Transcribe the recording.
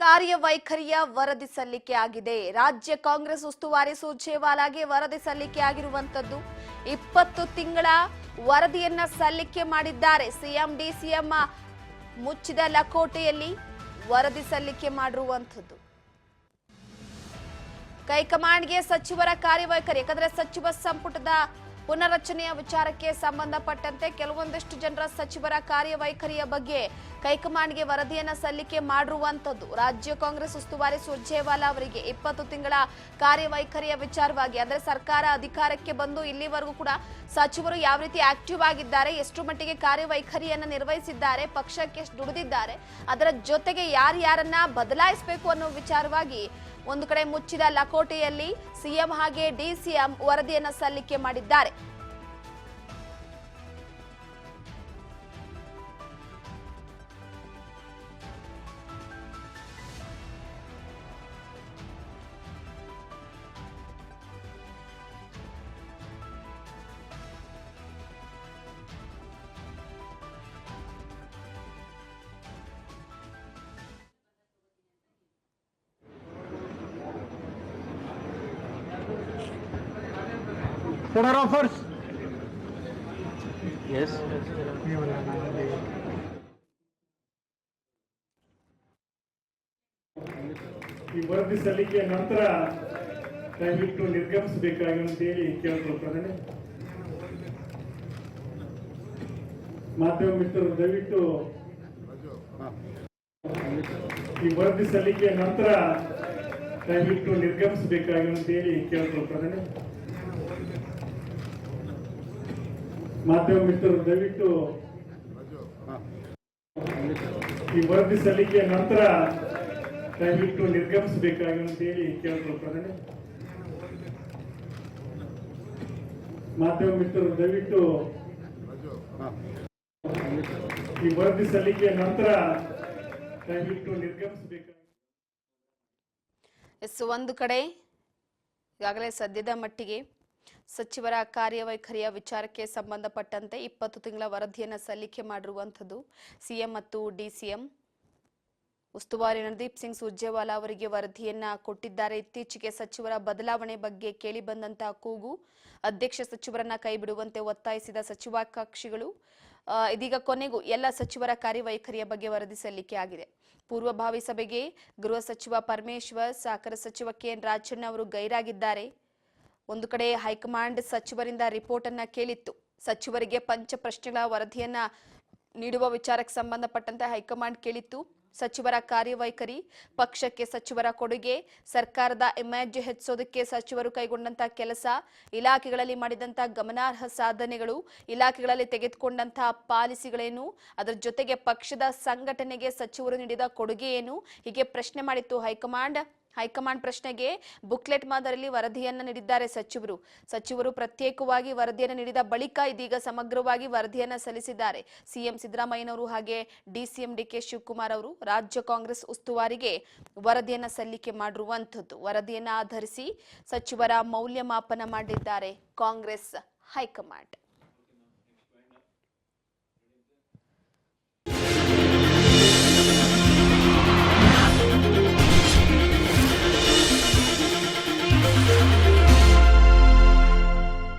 ಕಾರ್ಯವೈಖರಿಯ ವರದಿ ಸಲ್ಲಿಕೆ ಆಗಿದೆ. ರಾಜ್ಯ ಕಾಂಗ್ರೆಸ್ ಉಸ್ತುವಾರಿ ಸುರ್ಜೇವಾಲಾಗೆ ವರದಿ ಸಲ್ಲಿಕೆ ಆಗಿರುವಂತದ್ದು. 20 ತಿಂಗಳ ವರದಿಯನ್ನ ಸಲ್ಲಿಕೆ ಮಾಡಿದ್ದಾರೆ. ಸಿಎಂ ಡಿಸಿಎಂ ಮುಚ್ಚಿದ ಲಕೋಟೆಯಲ್ಲಿ ವರದಿ ಸಲ್ಲಿಕೆ ಮಾಡಿರುವಂತದ್ದು. ಹೈಕಮಾಂಡ್ಗೆ ಸಚಿವರ ಕಾರ್ಯವೈಖರಿ, ಯಾಕಂದ್ರೆ ಸಚಿವ ಸಂಪುಟದ ಪುನರ್ರಚನೆಯ ವಿಚಾರಕ್ಕೆ ಸಂಬಂಧಪಟ್ಟಂತೆ ಕೆಲವೊಂದಿಷ್ಟು ಜನರ ಸಚಿವರ ಕಾರ್ಯವೈಖರಿಯ ಬಗ್ಗೆ ಹೈಕಮಾಂಡ್ಗೆ ವರದಿಯನ್ನ ಸಲ್ಲಿಕೆ ಮಾಡಿರುವಂತದ್ದು. ರಾಜ್ಯ ಕಾಂಗ್ರೆಸ್ ಉಸ್ತುವಾರಿ ಸುರ್ಜೇವಾಲಾ ಅವರಿಗೆ 20 ತಿಂಗಳ ಕಾರ್ಯವೈಖರಿಯ ವಿಚಾರವಾಗಿ, ಅಂದ್ರೆ ಸರ್ಕಾರ ಅಧಿಕಾರಕ್ಕೆ ಬಂದು ಇಲ್ಲಿವರೆಗೂ ಕೂಡ ಸಚಿವರು ಯಾವ ರೀತಿ ಆಕ್ಟಿವ್ ಆಗಿದ್ದಾರೆ, ಎಷ್ಟು ಮಟ್ಟಿಗೆ ಕಾರ್ಯವೈಖರಿಯನ್ನ ನಿರ್ವಹಿಸಿದ್ದಾರೆ, ಪಕ್ಷಕ್ಕೆ ಎಷ್ಟು ದುಡಿದಿದ್ದಾರೆ, ಅದರ ಜೊತೆಗೆ ಯಾರ್ಯಾರನ್ನ ಬದಲಾಯಿಸಬೇಕು ಅನ್ನೋ ವಿಚಾರವಾಗಿ ಒಂದು ಕಡೆ ಮುಚ್ಚಿದ ಲಕೋಟೆಯಲ್ಲಿ ಸಿಎಂ ಹಾಗೆ ಡಿಸಿಎಂ ವರದಿಯನ್ನ ಸಲ್ಲಿಕೆ ಮಾಡಿದ್ದಾರೆ. Order offers. Yes. ಈ ವರದಿ ಸಲ್ಲಿಕೆಯ ನಂತರ ದಯವಿಟ್ಟು ನಿರ್ಗಮಿಸಬೇಕಾಗಿ ಅಂತೇಳಿ ಕೇಳ್ಕೊಳ್ತಾರೆ. ಮಾಧ್ಯಮ ಮಿತ್ರರು ದಯವಿಟ್ಟು ಈ ವರದಿ ಸಲ್ಲಿಕೆಯ ನಂತರ ದಯವಿಟ್ಟು ನಿರ್ಗಮಿಸಬೇಕಾಗಿ ಅಂತೇಳಿ ಕೇಳ್ಕೊಳ್ತಾರೆ. ಮಾಧ್ಯಮ ಮಿತ್ರರು ದಯವಿಟ್ಟು ಈ ವರದಿ ಸಲ್ಲಿಕೆಯ ನಂತರ ದಯವಿಟ್ಟು ನಿರ್ಗಮಿಸಬೇಕಾಗಿ ಅಂತೇಳಿ ಕೇಳ್ಕೊಳ್ತಾರೆ. ಮಾಧ್ಯಮ ಮಿತ್ರರು ದಯವಿಟ್ಟು ಈ ವರದಿ ಸಲ್ಲಿಕೆಯ ನಂತರ ದಯವಿಟ್ಟು ನಿರ್ಗಮಿಸಬೇಕಾಗಿ. ಒಂದು ಕಡೆ ಈಗಾಗಲೇ ಸದ್ಯದ ಮಟ್ಟಿಗೆ ಸಚಿವರ ಕಾರ್ಯವೈಖರಿಯ ವಿಚಾರಕ್ಕೆ ಸಂಬಂಧಪಟ್ಟಂತೆ 20 ತಿಂಗಳ ವರದಿಯನ್ನು ಸಲ್ಲಿಕೆ ಮಾಡಿರುವಂಥದ್ದು. ಸಿಎಂ ಮತ್ತು ಡಿಸಿಎಂ ಉಸ್ತುವಾರಿ ರಣದೀಪ್ ಸಿಂಗ್ ಸುರ್ಜೇವಾಲಾ ಅವರಿಗೆ ವರದಿಯನ್ನ ಕೊಟ್ಟಿದ್ದಾರೆ. ಇತ್ತೀಚೆಗೆ ಸಚಿವರ ಬದಲಾವಣೆ ಬಗ್ಗೆ ಕೇಳಿ ಬಂದಂತಹ ಕೂಗು, ಅಧ್ಯಕ್ಷ ಸಚಿವರನ್ನ ಕೈಬಿಡುವಂತೆ ಒತ್ತಾಯಿಸಿದ ಸಚಿವಾಕಾಂಕ್ಷಿಗಳು ಇದೀಗ ಕೊನೆಗೂ ಎಲ್ಲ ಸಚಿವರ ಕಾರ್ಯವೈಖರಿಯ ಬಗ್ಗೆ ವರದಿ ಸಲ್ಲಿಕೆ ಆಗಿದೆ. ಪೂರ್ವಭಾವಿ ಸಭೆಗೆ ಗೃಹ ಸಚಿವ ಪರಮೇಶ್ವರ್, ಸಹಕಾರ ಸಚಿವ ಕೆಎನ್ ರಾಜಣ್ಣ ಅವರು ಗೈರಾಗಿದ್ದಾರೆ. ಒಂದು ಕಡೆ ಹೈಕಮಾಂಡ್ ಸಚಿವರಿಂದ ರಿಪೋರ್ಟ್ ಅನ್ನ ಕೇಳಿತ್ತು. ಸಚಿವರಿಗೆ ಪಂಚ ಪ್ರಶ್ನೆಗಳ ವರದಿಯನ್ನ ನೀಡುವ ವಿಚಾರಕ್ಕೆ ಸಂಬಂಧಪಟ್ಟಂತೆ ಹೈಕಮಾಂಡ್ ಕೇಳಿತ್ತು. ಸಚಿವರ ಕಾರ್ಯವೈಖರಿ, ಪಕ್ಷಕ್ಕೆ ಸಚಿವರ ಕೊಡುಗೆ, ಸರ್ಕಾರದ ಇಮೇಜ್ ಹೆಚ್ಚಿಸೋದಕ್ಕೆ ಸಚಿವರು ಕೈಗೊಂಡಂತಹ ಕೆಲಸ, ಇಲಾಖೆಗಳಲ್ಲಿ ಮಾಡಿದಂತಹ ಗಮನಾರ್ಹ ಸಾಧನೆಗಳು, ಇಲಾಖೆಗಳಲ್ಲಿ ತೆಗೆದುಕೊಂಡಂತಹ ಪಾಲಿಸಿಗಳೇನು, ಅದರ ಜೊತೆಗೆ ಪಕ್ಷದ ಸಂಘಟನೆಗೆ ಸಚಿವರು ನೀಡಿದ ಕೊಡುಗೆ ಏನು, ಹೀಗೆ ಪ್ರಶ್ನೆ ಮಾಡಿತ್ತು ಹೈಕಮಾಂಡ್. ಹೈಕಮಾಂಡ್ ಪ್ರಶ್ನೆಗೆ ಬುಕ್ಲೆಟ್ ಮಾದರಿಯಲ್ಲಿ ವರದಿಯನ್ನ ನೀಡಿದ್ದಾರೆ ಸಚಿವರು ಪ್ರತ್ಯೇಕವಾಗಿ ವರದಿಯನ್ನು ನೀಡಿದ ಬಳಿಕ ಇದೀಗ ಸಮಗ್ರವಾಗಿ ವರದಿಯನ್ನ ಸಲ್ಲಿಸಿದ್ದಾರೆ. ಸಿಎಂ ಸಿದ್ದರಾಮಯ್ಯನವರು ಹಾಗೆ ಡಿಸಿಎಂ ಡಿಕೆ ಶಿವಕುಮಾರ್ ಅವರು ರಾಜ್ಯ ಕಾಂಗ್ರೆಸ್ ಉಸ್ತುವಾರಿಗೆ ವರದಿಯನ್ನ ಸಲ್ಲಿಕೆ ಮಾಡಿರುವಂತದ್ದು. ವರದಿಯನ್ನ ಆಧರಿಸಿ ಸಚಿವರ ಮೌಲ್ಯಮಾಪನ ಮಾಡಿದ್ದಾರೆ ಕಾಂಗ್ರೆಸ್ ಹೈಕಮಾಂಡ್.